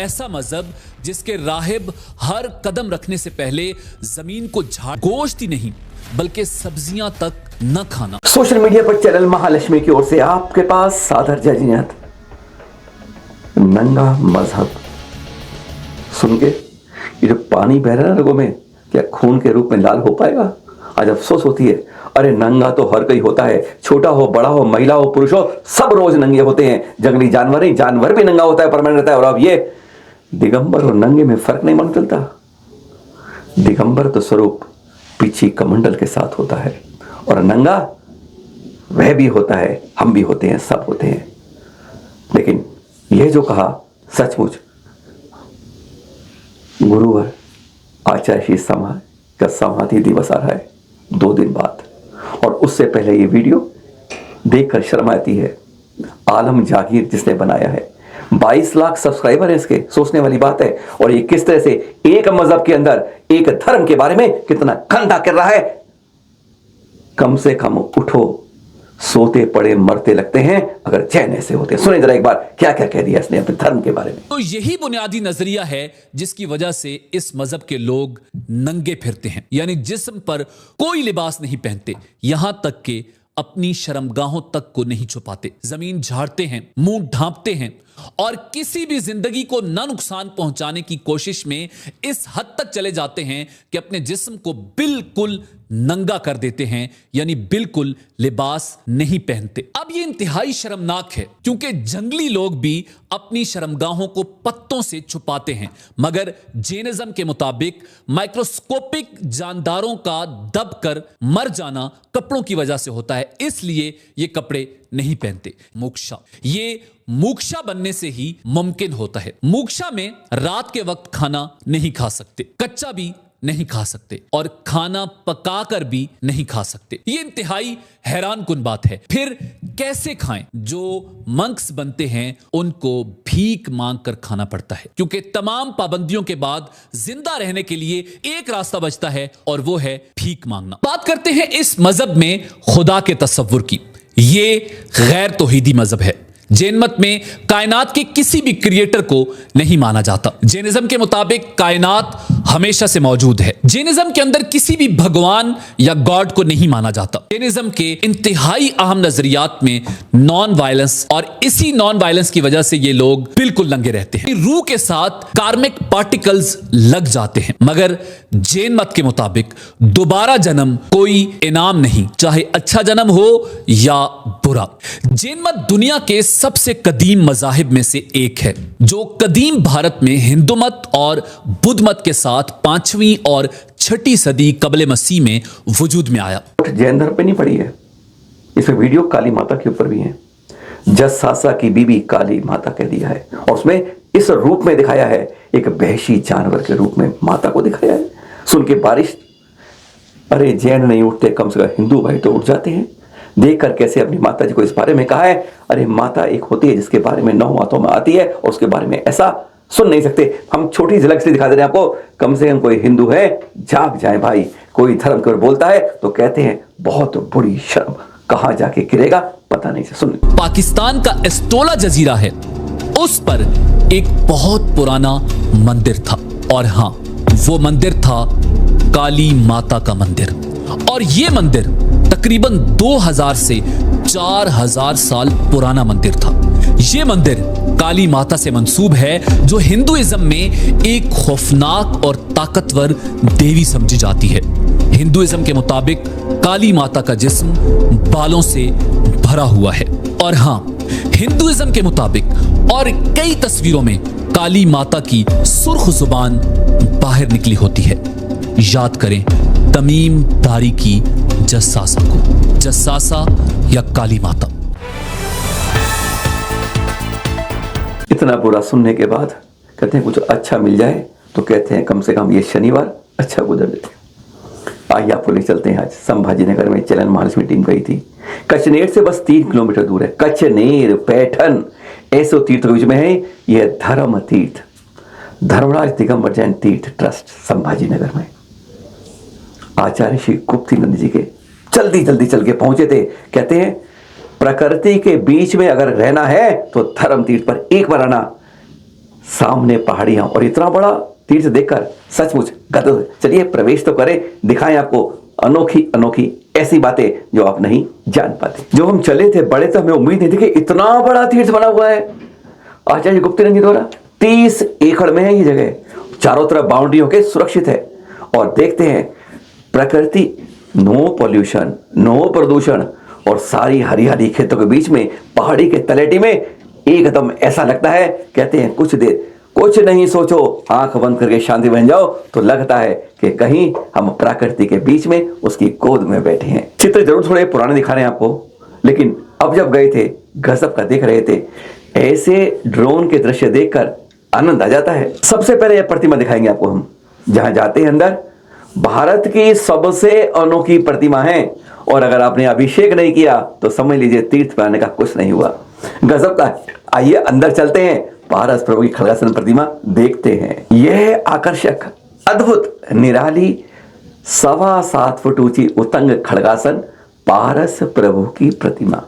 ऐसा मजहब जिसके राहिब हर कदम रखने से पहले जमीन को झाड़, गोश्त ही नहीं बल्कि सब्जियां तक न खाना। सोशल मीडिया पर चैनल महालक्ष्मी की ओर से आपके पास सादर जजीनत। नंगा मजहब सुन के ये जो पानी बह रहा है रगों में, क्या खून के रूप में लाल हो पाएगा? आज अफसोस होती है। अरे नंगा तो हर कोई होता है, छोटा हो बड़ा हो महिला हो पुरुष हो, सब रोज नंगे होते हैं। जंगली जानवर भी नंगा होता है, परमानेंट रहता है। और अब ये दिगंबर और नंगे में फर्क नहीं मालूम चलता। दिगंबर तो स्वरूप पीछे कमंडल के साथ होता है, और नंगा वह भी होता है, हम भी होते हैं, सब होते हैं। लेकिन यह जो कहा सचमुच गुरुवार आचार्य श्री समाज का समाधि दिवस आ रहा है 2 दिन बाद, और उससे पहले ये वीडियो देखकर शर्म आती है। आलम जागीर जिसने बनाया है, 22 लाख सब्सक्राइबर है इसके, सोचने वाली बात है। और ये किस तरह से एक मजहब के अंदर एक धर्म के बारे में कितना गंदा कर रहा है। कम से कम उठो, सोते पड़े मरते लगते हैं अगर चैन ऐसे होते। सुने जरा एक बार क्या क्या कह दिया इसने अपने धर्म के बारे में। तो यही बुनियादी नजरिया है जिसकी वजह से इस मजहब के लोग नंगे फिरते हैं, यानी जिस्म पर कोई लिबास नहीं पहनते, यहां तक कि अपनी शर्मगाहों तक को नहीं छुपाते, जमीन झाड़ते हैं, मुंह ढांपते हैं, और किसी भी जिंदगी को न नुकसान पहुंचाने की कोशिश में इस हद तक चले जाते हैं कि अपने जिस्म को बिल्कुल नंगा कर देते हैं, यानी बिल्कुल लिबास नहीं पहनते। अब यह इंतहाई शर्मनाक है क्योंकि जंगली लोग भी अपनी शर्मगाहों को पत्तों से छुपाते हैं, मगर जैनिज्म के मुताबिक माइक्रोस्कोपिक जानदारों का दबकर मर जाना कपड़ों की वजह से होता है, इसलिए ये कपड़े नहीं पहनते। मोक्षा, ये मोक्षा बनने से ही मुमकिन होता है। मोक्षा में रात के वक्त खाना नहीं खा सकते, कच्चा भी नहीं खा सकते, और खाना पकाकर भी नहीं खा सकते। ये इंतहाई हैरान कुन बात है। फिर कैसे खाएं? जो मंक्स बनते हैं उनको भीख मांग कर खाना पड़ता है, क्योंकि तमाम पाबंदियों के बाद जिंदा रहने के लिए एक रास्ता बचता है, और वो है भीख मांगना। बात करते हैं इस मजहब में खुदा के तस्वुर की। ये गैर तौहीदी मजहब है। जैन मत में कायनात के किसी भी क्रिएटर को नहीं माना जाता। जैनिज्म के मुताबिक कायनात हमेशा से मौजूद है। जैनिज्म के अंदर किसी भी भगवान या गॉड को नहीं माना जाता। जैनिज्म के इंतहाई अहम नजरियात में नॉन वायलेंस, और इसी नॉन वायलेंस की वजह से ये लोग बिल्कुल नंगे रहते हैं। रूह के साथ कार्मिक पार्टिकल्स लग जाते हैं, मगर जैन मत के मुताबिक दोबारा जन्म कोई इनाम नहीं, चाहे अच्छा जन्म हो या बुरा। जैन मत दुनिया के सबसे कदीम मजाहिब में से एक है, जो कदीम भारत में हिंदू मत और बुद्ध मत के साथ 5वीं और 6ठी सदी कबले मसीह में वजूद में आया। जैन धर्म पे नहीं पड़ी है, इसमें वीडियो काली माता के ऊपर भी है। जसासा की बीबी काली माता कह दिया है, और उसमें इस रूप में दिखाया है, एक वहशी जानवर के रूप में माता को दिखाया है। सुन के बारिश, अरे जैन नहीं उठते, कम से कम हिंदू भाई तो उठ जाते हैं। देखकर कैसे अपनी माता जी को इस बारे में कहा है। अरे माता एक होती है जिसके बारे में 9 मातों में आती है, और उसके बारे में ऐसा सुन नहीं सकते। हम छोटी झलक से दिखा दे रहे हैं आपको, कम से कम कोई हिंदू है जाग जाए भाई। कोई धर्म की ओर बोलता है तो कहते हैं बहुत बुरी शर्म, कहां जाके गिरेगा पता नहीं। से सुन, पाकिस्तान का एस्टोला जजीरा है, उस पर एक बहुत पुराना मंदिर था, और हां वो मंदिर था काली माता का मंदिर। और यह मंदिर तकरीबन 2000 से 4000 साल पुराना मंदिर था। यह मंदिर काली माता से मंसूब है, जो हिंदुइज्म में एक खौफनाक और ताकतवर देवी समझी जाती है। हिंदुइज्म के मुताबिक काली माता का जिस्म बालों से भरा हुआ है, और हां हिंदुइज्म के मुताबिक और कई तस्वीरों में काली माता की सुर्ख जुबान बाहर निकली होती है। याद करें तमीम दारी की जसासा को, जसासा या काली माता। इतना बुरा सुनने के बाद कहते हैं कुछ अच्छा मिल जाए, तो कहते हैं कम से कम ये शनिवार अच्छा गुजर देते। आइए आपको ले चलते हैं। आज संभाजी नगर में चैनल महालक्ष्मी टीम गई थी। कचनेर से बस 3 किलोमीटर दूर है। कचनेर पैठन ऐसो तीर्थ के बीच में है यह धर्म तीर्थ, धर्मराज दिगंबर जैन तीर्थ ट्रस्ट संभाजी नगर में। आचार्य श्री गुप्तीनंद जी के जल्दी जल्दी चल के पहुंचे थे। कहते हैं प्रकृति के बीच में अगर रहना है तो धर्म तीर्थ पर एक बार आना, सामने पहाड़ियां और इतना बड़ा तीर्थ देखकर सचमुच गदगद। चलिए प्रवेश तो करें, दिखाएं आपको अनोखी अनोखी ऐसी बातें जो आप नहीं जान पाते। जो हम चले थे बड़े तो हमें उम्मीद नहीं थी कि इतना बड़ा तीर्थ बना हुआ है। आचार्य गुप्तनंद जी द्वारा 30 एकड़ में है ये जगह, चारों तरफ बाउंड्री होकर सुरक्षित है। और देखते हैं प्रकृति, नो पॉल्यूशन, नो प्रदूषण और सारी हरियाली खेतों के बीच में पहाड़ी के तलेटी में एकदम ऐसा लगता है, कहते हैं कुछ देर कुछ नहीं सोचो, आंख बंद करके शांति बन जाओ तो लगता है कि कहीं हम प्रकृति के बीच में उसकी गोद में बैठे हैं। चित्र जरूर थोड़े पुराने दिखा रहे हैं आपको, लेकिन अब जब गए थे गजब का देख रहे थे। ऐसे ड्रोन के दृश्य देखकर आनंद आ जाता है। सबसे पहले यह प्रतिमा दिखाएंगे आपको हम, जहां जाते हैं अंदर भारत की सबसे अनोखी प्रतिमा है। और अगर आपने अभिषेक नहीं किया तो समझ लीजिए तीर्थ पे आने का कुछ नहीं हुआ। गजब का। आइए अंदर चलते हैं, पारस प्रभु की खड़गासन प्रतिमा देखते हैं। यह आकर्षक, अद्भुत, निराली 7.25 फुट ऊंची उतंग खड़गासन पारस प्रभु की प्रतिमा।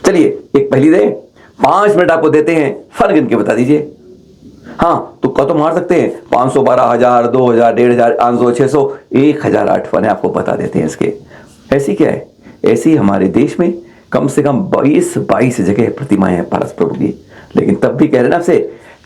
चलिए एक पहली दे, 5 मिनट आपको देते हैं, फन गिन के बता दीजिए। हाँ तुक्का तो मार सकते हैं, 512, 1000, 2000, 1500, 500, 600, 1008 फन है, आपको बता देते हैं इसके। ऐसी क्या है, ऐसी हमारे देश में कम से कम 22 जगह प्रतिमाएं हैं पारस प्रभु की। लेकिन तब भी कह रहे ना आपसे,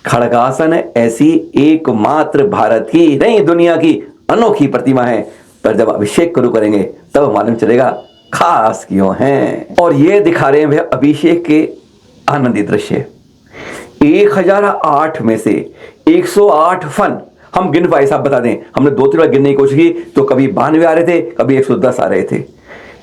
खड़गासन ऐसी एकमात्र भारत की नहीं दुनिया की अनोखी प्रतिमा है। पर जब अभिषेक शुरू करेंगे तब मालूम चलेगा खास क्यों है। और ये दिखा रहे हैं वे अभिषेक के आनंदी दृश्य। 1008 में से 108 फन हम गिन पाए, साहब बता दें। हमने 2-3 बार गिनने की कोशिश की तो कभी 92 आ रहे थे, कभी 110 आ रहे थे।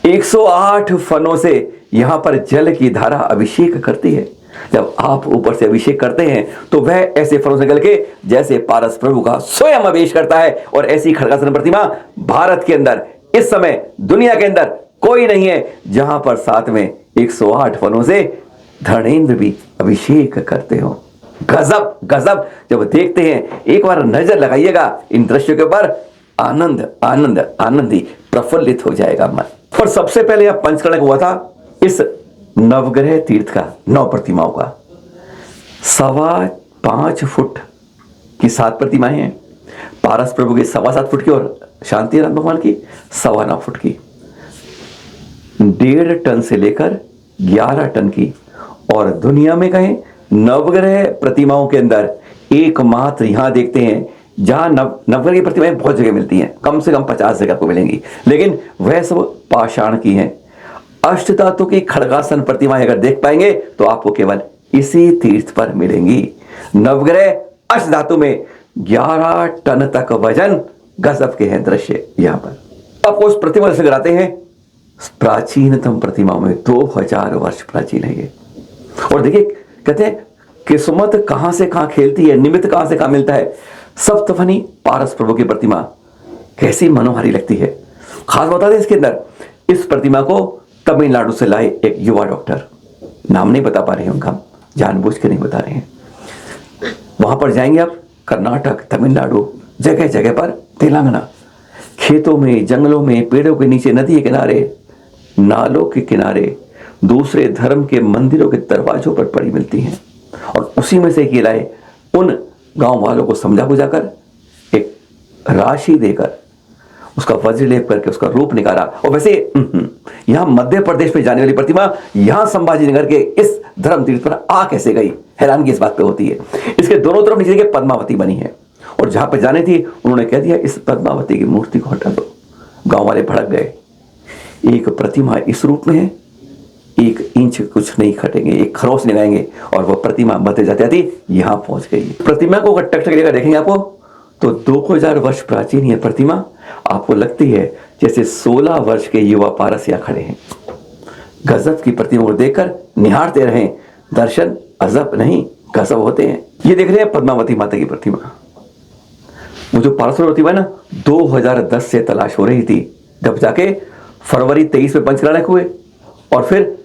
108 फनों से यहां पर जल की धारा अभिषेक करती है। जब आप ऊपर से अभिषेक करते हैं तो वह ऐसे फनों से निकल के जैसे पारस प्रभु का स्वयं अभिषेक करता है। और ऐसी खड़गासन प्रतिमा भारत के अंदर इस समय दुनिया के अंदर कोई नहीं है जहां पर साथ में 108 फनों से धर्मेंद्र भी अभिषेक करते हो। गजब गजब। जब देखते हैं एक बार नजर लगाइएगा इन दृश्यों के ऊपर, आनंद आनंद आनंद ही प्रफुल्लित हो जाएगा मन। और सबसे पहले यह पंचकर्णक हुआ था इस नवग्रह तीर्थ का, 9 प्रतिमाओं का। 5.25 फुट की 7 प्रतिमाएं हैं। पारस प्रभु की 7.25 फुट की और शांतिनाथ भगवान की 9.25 फुट की। 1.5 टन से लेकर 11 टन की। और दुनिया में कहें नवग्रह प्रतिमाओं के अंदर एकमात्र यहां देखते हैं जहां नवग्रह की प्रतिमाएं बहुत जगह मिलती हैं, कम से कम 50 जगह को मिलेंगी, लेकिन वह सब पाषाण की हैं। अष्टधातु की खड़गासन प्रतिमाएं अगर देख पाएंगे तो आपको केवल इसी तीर्थ पर मिलेंगी। नवग्रह अष्टधातु में 11 टन तक वजन, गजब के हैं दृश्य यहां पर। आपको उस प्रतिमा से कराते हैं प्राचीनतम प्रतिमाओं में, 2000 वर्ष प्राचीन है ये। और देखिए कहते हैं किस्मत कहां से कहां खेलती है, निमित्त कहां से कहां मिलता है। सप्तफनी पारस प्रभु की प्रतिमा कैसी मनोहारी लगती है। खास बता दें इसके अंदर इस प्रतिमा को तमिलनाडु से लाए एक युवा डॉक्टर, नाम नहीं बता पा रहे हैं उनका, जानबूझ के नहीं बता रहे हैं। वहां पर जाएंगे आप, कर्नाटक, तमिलनाडु, जगह जगह पर, तेलंगाना, खेतों में, जंगलों में, पेड़ों के नीचे, नदी के किनारे, नालों के किनारे, दूसरे धर्म के मंदिरों के दरवाजों पर पड़ी मिलती हैं। और उसी में से ये लाए, उन गांव वालों को समझा बुझाकर एक राशि देकर उसका वज्र लेप करके उसका रूप निकाला। और वैसे यहां मध्य प्रदेश में जाने वाली प्रतिमा यहां संभाजी नगर के इस धर्म तीर्थ पर आ कैसे गई, हैरानगी इस बात पे होती है। इसके दोनों तरफ नीचे के पद्मावती बनी है और जहां पर जाने थी उन्होंने कह दिया इस पद्मावती की मूर्ति को हटा दो। गांव वाले भड़क गए। एक प्रतिमा इस रूप में है, 1 इंच कुछ नहीं खटेंगे, एक खरोच लगाएंगे और वह प्रतिमा बढ़ते जाती जाती यहां पहुंच गई। प्रतिमा को अगर टक लेकर देखेंगे आपको तो 2000 वर्ष प्राचीन यह प्रतिमा आपको लगती है जैसे 16 वर्ष के युवा पारस यहां खड़े हैं। गजब की प्रतिमा को देखकर निहारते रहें, दर्शन अजब नहीं गजब होते हैं। ये देख रहे हैं पद्मावती माता की प्रतिमा। वो जो पारस प्रतिमा है ना, 2010 से तलाश हो रही थी, जब जाके फरवरी 23 में पंचकर्णक हुए और फिर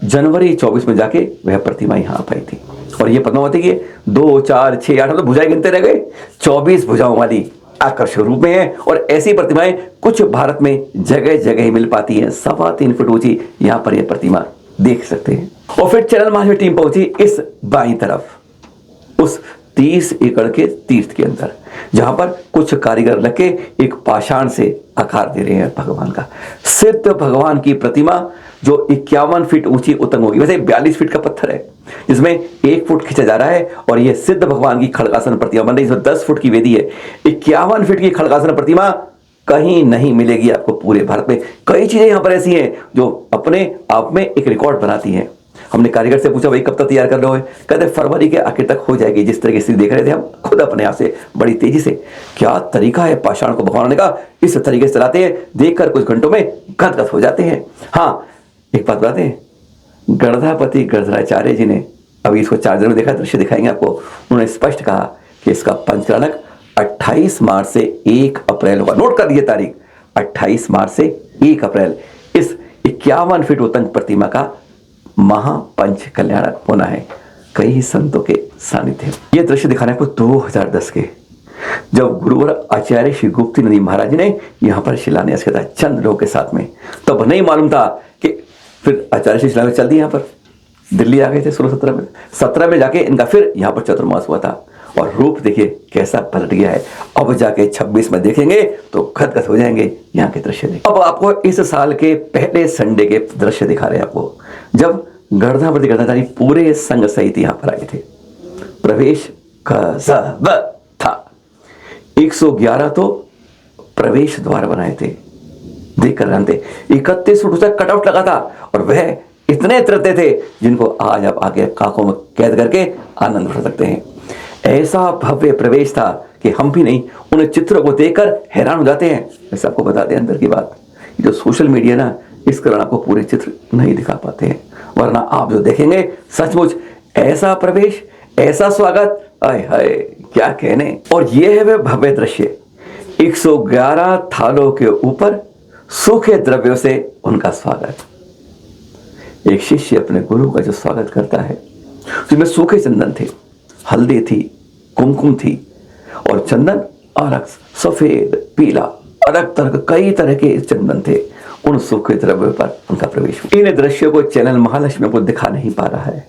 जनवरी 24 में जाके वह प्रतिमा यहां आ पाई थी। और ये पद्मावती की 2, 4, 6, 8 तो भुजाएं गिनते रह गए, 24 भुजाओं वाली आकर्षक रूप में है। और ऐसी प्रतिमाएं कुछ भारत में जगह जगह ही मिल पाती हैं। 3.25 फुट ऊंची यहां पर यह प्रतिमा देख सकते हैं। और फिर चरण महावीर टीम पहुंची इस बाईं तरफ, उस 30 एकड़ के तीर्थ के अंदर, जहां पर कुछ कारीगर लग के एक पाषाण से आकार दे रहे हैं भगवान का। सिद्ध भगवान की प्रतिमा जो 51 फीट ऊंची उत्तंग होगी, वैसे 42 फीट का पत्थर है जिसमें 1 फुट खींचा जा रहा है, और यह सिद्ध भगवान की खड़गासन प्रतिमा बन रही है। 10 फुट की वेदी है, 51 फीट की खड़गासन प्रतिमा कहीं नहीं मिलेगी आपको पूरे भारत में। कई चीजें यहां पर ऐसी हैं जो अपने आप में एक रिकॉर्ड बनाती हैं। हमने कारीगर से पूछा भाई कब तक तैयार कर रहे हो? कहते फरवरी के आखिर तक हो जाएगी। जिस तरह की स्थिति देख रहे थे हम खुद अपने आप से बड़ी तेजी से, क्या तरीका है पाषाण को भगवान ने कहा इस तरीके से चलाते हैं, देखकर कुछ घंटों में गदगद हो जाते हैं। हाँ, एक बात बताते हैं, गणधापति गणधराचार्य जी ने अभी इसको चार्जर में देखा, दृश्य दिखाएंगे आपको। उन्होंने स्पष्ट कहा कि इसका पंचकलनक 28 मार्च से 1 अप्रैल होगा। नोट कर लीजिए तारीख, 28 मार्च से 1 अप्रैल इस 51 फीट उत्तंग प्रतिमा का महापंच कल्याणक होना है कई संतों के सानिध्य। यह दृश्य दिखाने को 2010 के जब गुरुवर आचार्य श्री गुप्ती नंदी महाराज ने यहां पर शिलान्यास किया था चंद लोगों के साथ में। तब नहीं मालूम था कि फिर आचार्य श्री शिलान्यास चल दी, यहां पर दिल्ली आ गए थे 16-17 में। 17 में जाके इनका फिर यहां पर चतुर्मास हुआ था, और रूप देखिए कैसा पलट गया है। अब जाके 26 में देखेंगे तो गदगद हो जाएंगे। यहाँ के दृश्य देखिए। अब आपको इस साल के पहले संडे के दृश्य दिखा रहे हैं आपको, जब गणधापति गणधाचार्य पूरे संघ सहित यहाँ पर आए थे। प्रवेश था 111 तो प्रवेश द्वार बनाए थे, देखकर जानते 31 फुट ऊंचा कटआउट लगा था, और वह इतने तरते थे जिनको आज आप आगे कांखों में कैद करके आनंद उठा सकते हैं। ऐसा भव्य प्रवेश था कि हम भी नहीं उन चित्रों को देखकर हैरान हो जाते हैं। वैसे आपको बता दें अंदर की बात, जो सोशल मीडिया ना इस कारण आपको पूरे चित्र नहीं दिखा पाते हैं, वरना आप जो देखेंगे सचमुच ऐसा प्रवेश, ऐसा स्वागत, आय हाय क्या कहने। और यह है वह भव्य दृश्य, 111 थालों के ऊपर सूखे द्रव्यों से उनका स्वागत। एक शिष्य अपने गुरु का जो स्वागत करता है, जिसमें सूखे चंदन थे, हल्दी थी, कुमकुम थी, और चंदन अलग सफेद पीला अलग तरह कई तरह के चंदन थे। उन सूखे द्रव्यों पर उनका प्रवेश। इन दृश्यों को चैनल महालक्ष्मी को दिखा नहीं पा रहा है।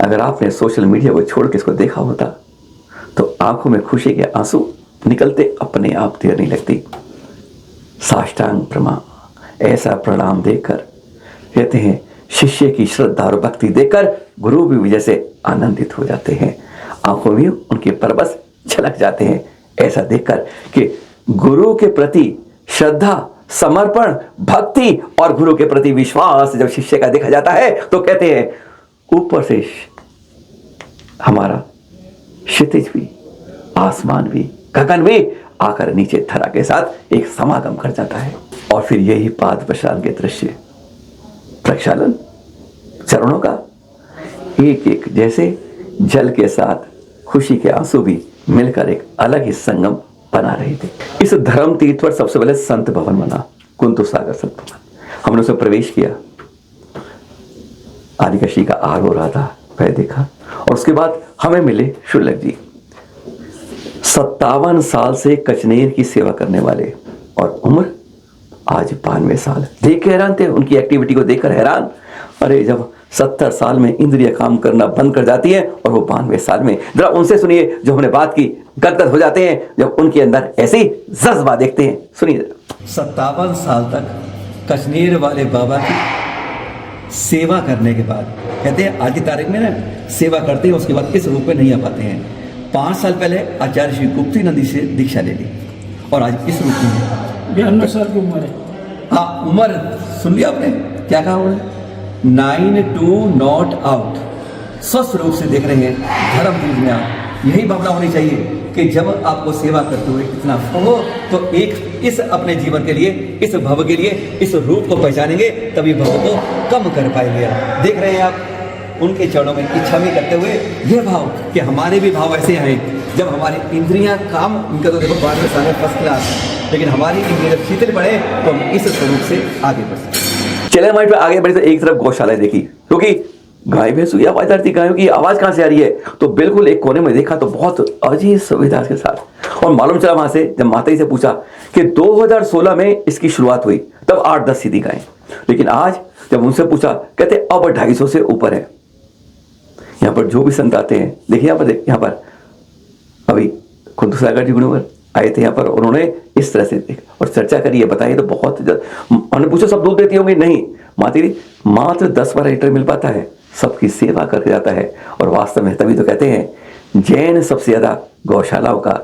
अगर आपने सोशल मीडिया को छोड़ के इसको देखा होता तो आंखों में खुशी के आंसू निकलते अपने आप देर नहीं लगती। साष्टांग प्रणाम, ऐसा प्रणाम देखकर कहते हैं शिष्य की श्रद्धा और भक्ति देखकर गुरु भी विजय से आनंदित हो जाते हैं, आंखों में उनके परबस झलक जाते हैं। ऐसा देखकर कि गुरु के प्रति श्रद्धा, समर्पण, भक्ति और गुरु के प्रति विश्वास जब शिष्य का देखा जाता है तो कहते हैं ऊपर से हमारा क्षितिज भी, आसमान भी, गगन भी आकर नीचे धरा के साथ एक समागम कर जाता है। और फिर यही पाद प्रक्षालन के दृश्य, प्रक्षालन चरणों का एक एक जैसे जल के साथ खुशी के आंसू भी मिलकर एक अलग ही संगम बना रहे थे। इस धर्म तीर्थ पर सबसे पहले संत भवन बना, कुंतु सागर संत भवन। हमने उसमें प्रवेश किया, आदिकाशी का आग हो रहा था, वह देखा, और उसके बाद हमें मिले शुल्लक जी, 57 साल से कचनेर की सेवा करने वाले, और उम्र आज 92 साल। देख के हैरान थे, उनकी एक्टिविटी को देखकर हैरान। अरे जब 70 साल में इंद्रिय काम करना बंद कर जाती है और वो 92 साल में, जरा उनसे सुनिए जो हमने बात की, गदगद हो जाते हैं जब उनके अंदर ऐसी जज्बा देखते हैं। सुनिए। 57 साल तक कश्मीर वाले बाबा की सेवा करने के बाद, कहते हैं आज की तारीख में ना सेवा करते हैं, उसके बाद इस रूप में नहीं आ पाते हैं। 5 साल पहले आचार्य श्री गुप्ती नंदी से दीक्षा ले ली, और आज इस रूप में 92 साल की उम्र है। हाँ, उम्र सुन लिया आपने क्या कहा उन्होंने, 9 to not out। स्वस्थ रूप से देख रहे हैं धर्म तीर्थ में आप। यही भावना होनी चाहिए कि जब आपको सेवा करते हुए इतना हो तो एक इस अपने जीवन के लिए, इस भव के लिए इस रूप को पहचानेंगे, तभी भव को कम कर पाएंगे। आप देख रहे हैं आप उनके चरणों में इच्छा में करते हुए यह भाव कि हमारे भी भाव ऐसे आए जब हमारी इंद्रियां काम, उनका तो देखो 92 साल फर्स्ट क्लास, लेकिन हमारी इंद्रियां जब शीतल पड़े तो हम इस स्वरूप से आगे बढ़ सकते। चले हमारे पे आगे बढ़े तो एक तरफ गौशाला देखी, क्योंकि गाय भैंसों की आवाज आ रही थी, गायों की आवाज कहां से आ रही है, तो बिल्कुल एक कोने में देखा तो बहुत अजीब सुविधा के साथ। और मालूम चला वहां से जब माता जी से पूछा कि 2016 में इसकी शुरुआत हुई, तब 8-10 सीधी गायें, लेकिन आज जब उनसे पूछा कहते अब 250 से ऊपर है। यहाँ पर जो भी संत आते हैं, देखिए यहाँ पर अभी कुंतु सागर जी गुरुवर आए थे यहाँ पर, उन्होंने इस तरह से देखा और चर्चा करी है, बताइए तो बहुत हमने पूछा सब दूध देती होंगी, नहीं माता जी मात्र 10-12 लीटर मिल पाता है, सबकी सेवा करके जाता है। और वास्तव में तभी तो कहते हैं जैन सबसे ज्यादा गौशालाओं का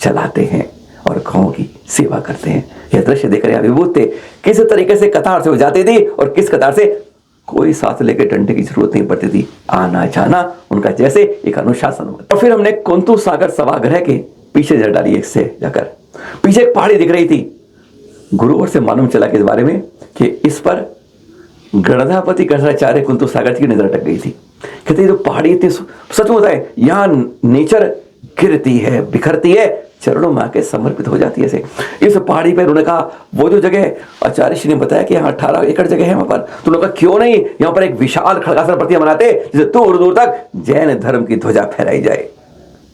चलाते हैं और गाँव की सेवा करते हैं। यह दृश्य देख रहे हैं अभिभूत थे किस तरीके से कतार से वो जाते थे और किस कतार से कोई साथ लेके डंडे की जरूरत नहीं पड़ती थी, आना जाना उनका जैसे एक अनुशासन होता। और फिर हमने कुंतु सागर सभागृह के पीछे जड़ डाली, एक से जाकर पीछे एक पहाड़ी दिख रही थी। गुरुवर से मालूम चला कि इस बारे में कि इस पर गणधापति गणराचार्य कुंतु सागर की नजर अटक गई थी। कहते तो पहाड़ी इतनी सच होता है, यहाँ नेचर गिरती है, बिखरती है, चरणों में आके समर्पित हो जाती है। ऐसे इस पहाड़ी पर उन्होंने कहा वो जो जगह आचार्य श्री ने बताया कि यहाँ 18 एकड़ जगह है वहां पर, तो उन्होंने कहा क्यों नहीं यहाँ पर एक विशाल खड़गासन प्रतिमा बनाते जिसे दूर दूर तक जैन धर्म की ध्वजा फहराई जाए।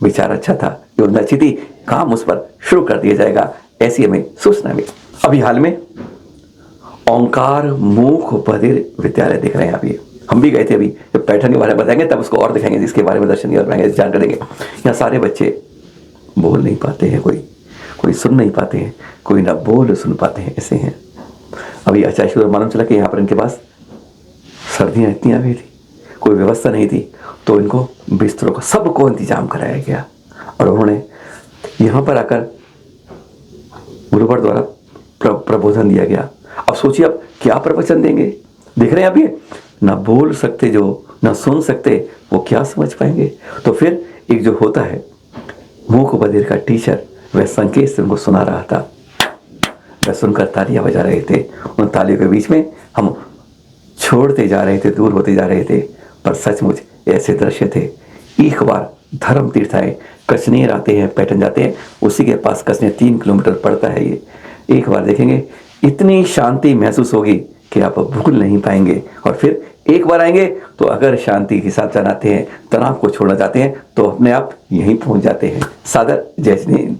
विचार अच्छा था, योजना अच्छी थी, काम उस पर शुरू कर दिया जाएगा, ऐसी हमें सूचना मिली। अभी हाल में ओंकार मूक बधिर विद्यालय दिख रहे हैं। अभी हम भी गए थे, अभी जब पैठन के बारे में बताएंगे तब उसको और दिखाएंगे, जिसके बारे में दर्शन कराएंगे, जान करेंगे। यहाँ सारे बच्चे बोल नहीं पाते हैं, कोई सुन नहीं पाते हैं, कोई ना बोल सुन पाते हैं, ऐसे हैं। अभी आचार्य मालूम चला कि यहाँ पर इनके पास सर्दियाँ इतनी आ गई थी, कोई व्यवस्था नहीं थी, तो इनको बिस्तरों का सबको इंतजाम कराया गया और उन्होंने यहाँ पर आकर गुरुवर द्वारा प्रबोधन दिया गया। अब सोचिए अब क्या प्रवचन देंगे, देख रहे हैं अभी ना बोल सकते जो, ना सुन सकते, वो क्या समझ पाएंगे। तो फिर एक जो होता है मूक बधिर का टीचर, वह संकेत से उनको सुना रहा था, वह सुनकर तालियां बजा रहे थे। उन तालियों के बीच में हम छोड़ते जा रहे थे, दूर होते जा रहे थे, पर सचमुच ऐसे दृश्य थे। एक बार धर्म तीर्थ आए, कचनेर आते हैं, पैठन जाते हैं, उसी के पास कचनेर 3 किलोमीटर पड़ता है। ये एक बार देखेंगे इतनी शांति महसूस होगी कि आप भूल नहीं पाएंगे। और फिर एक बार आएंगे तो अगर शांति के साथ जाते हैं, तनाव को छोड़ना चाहते हैं, तो अपने आप यहीं पहुंच जाते हैं। सादर जय श्री हिंद।